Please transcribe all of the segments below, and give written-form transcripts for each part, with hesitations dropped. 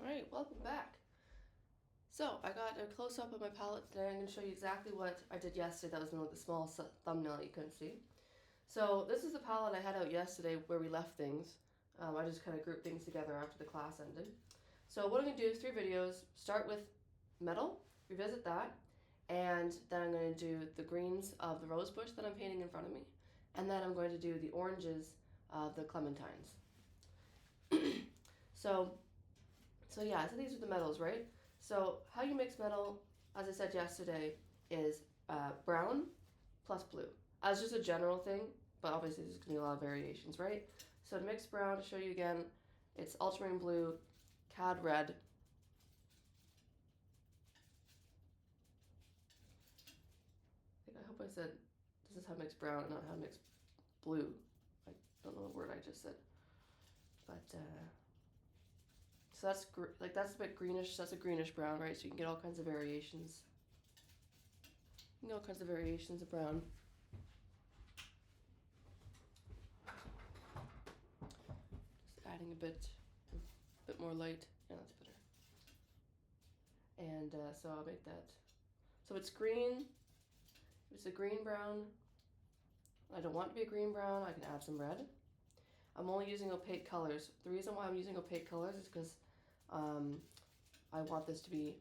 Alright, welcome back. So, I got a close-up of my palette today. I'm going to show you exactly what I did yesterday. That was in the small thumbnail that you couldn't see. So, this is the palette I had out yesterday where we left things. I just kind of grouped things together after the class ended. So what I'm going to do is 3 videos. Start with metal, revisit that, and then I'm going to do the greens of the rose bush that I'm painting in front of me. And then I'm going to do the oranges of the clementines. So yeah, so these are the metals, right? So how you mix metal, as I said yesterday, is brown plus blue. As just a general thing, but obviously there's going to be a lot of variations, right? So to mix brown, to show you again, it's ultramarine blue, cad red, I hope I said this is how to mix brown and not how to mix blue. I don't know the word I just said. But so that's that's a bit greenish. So that's a greenish brown, right? So you can get all kinds of variations. You can get all kinds of variations of brown. Just adding a bit more light. Yeah, that's better. And so I'll make that. So it's green. It's a green brown. I don't want it to be a green brown. I can add some red. I'm only using opaque colors. The reason why I'm using opaque colors is because I want this to be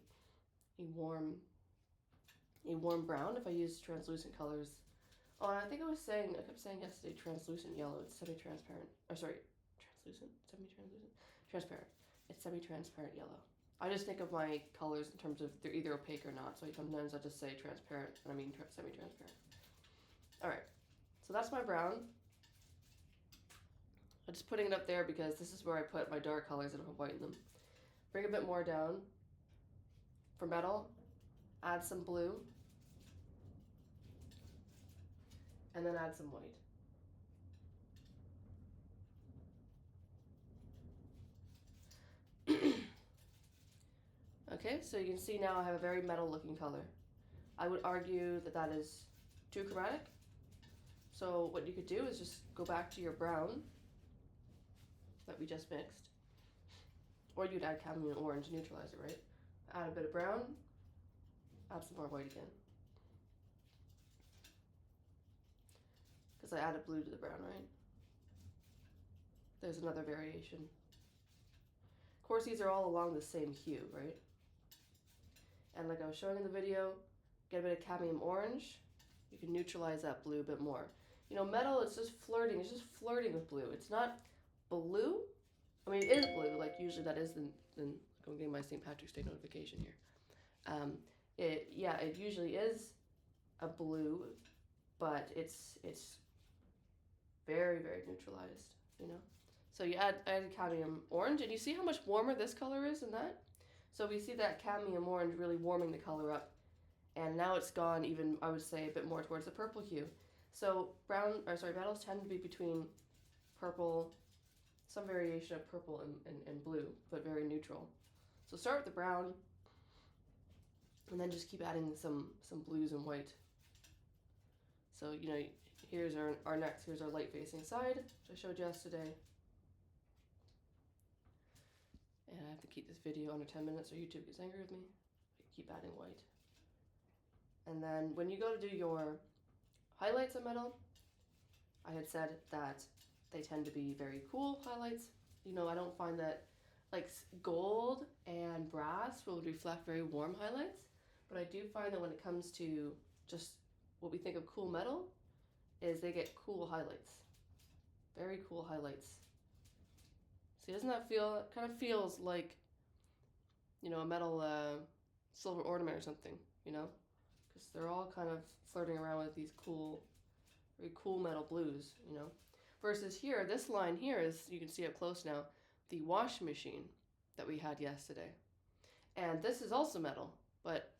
a warm brown. If I use translucent colors, oh, and I think I kept saying yesterday translucent yellow. It's semi-transparent. Or sorry, translucent, semi-translucent, transparent. It's semi-transparent yellow. I just think of my colors in terms of they're either opaque or not. So sometimes I just say transparent, and I mean semi-transparent. All right, so that's my brown. I'm just putting it up there because this is where I put my dark colors and I whiten them. Bring a bit more down. For metal, add some blue. And then add some white. Okay, so you can see now I have a very metal looking color. I would argue that that is too chromatic. So what you could do is just go back to your brown that we just mixed. Or you'd add cadmium orange to neutralize it, right? Add a bit of brown, add some more white again. Because I added blue to the brown, right? There's another variation. Of course, these are all along the same hue, right? And like I was showing in the video, get a bit of cadmium orange. You can neutralize that blue a bit more. You know, metal, it's just flirting. It's just flirting with blue. It's not blue. I mean, it is blue. Like usually that is the I'm getting my St. Patrick's Day notification here. It usually is a blue, but it's very, very neutralized, you know? So you add cadmium orange, and you see how much warmer this color is than that? So we see that cadmium orange really warming the color up. And now it's gone even, I would say, a bit more towards the purple hue. So metals tend to be between purple, some variation of purple and blue, but very neutral. So start with the brown, and then just keep adding some blues and white. So, you know, here's our here's our light facing side, which I showed you yesterday. And I have to keep this video under 10 minutes or YouTube gets angry with me. I keep adding white. And then when you go to do your highlights of metal, I had said that they tend to be very cool highlights. You know, I don't find that like gold and brass will reflect very warm highlights, but I do find that when it comes to just what we think of cool metal is they get cool highlights. Very cool highlights. See, doesn't that feel, it kind of feels like, you know, a metal silver ornament or something, you know? Because they're all kind of flirting around with these cool, very cool metal blues, you know? Versus here, this line here is, you can see up close now, the washing machine that we had yesterday. And this is also metal, but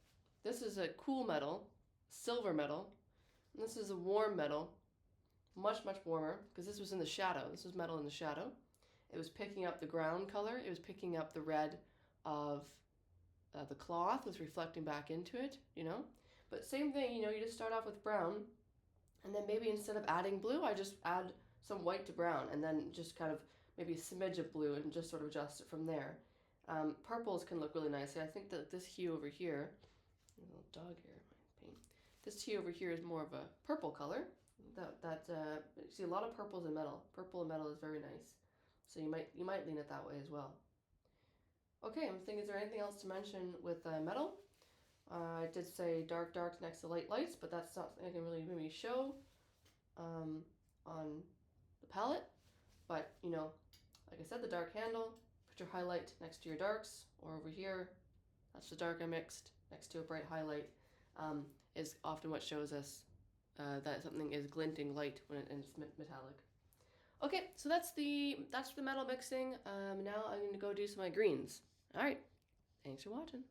this is a cool metal, silver metal, and this is a warm metal, much, much warmer, because this was in the shadow. This was metal in the shadow. It was picking up the ground color. It was picking up the red of the cloth, was reflecting back into it, you know? But same thing, you know, you just start off with brown, and then maybe instead of adding blue, I just add some white to brown, and then just kind of maybe a smidge of blue and just sort of adjust it from there. Purples can look really nice. I think that this hue over here, a little dog here, my paint. This hue over here is more of a purple color. You see a lot of purples in metal. Purple in metal is very nice. So you might lean it that way as well. Okay, I'm thinking, is there anything else to mention with metal? I did say dark darks next to light lights, but that's not something I can really maybe show on the palette. But you know, like I said, the dark handle, put your highlight next to your darks, or over here, that's the dark I mixed next to a bright highlight, is often what shows us that something is glinting light when it's metallic. Okay, so that's the metal mixing. Now I'm going to go do some of my greens. All right, thanks for watching.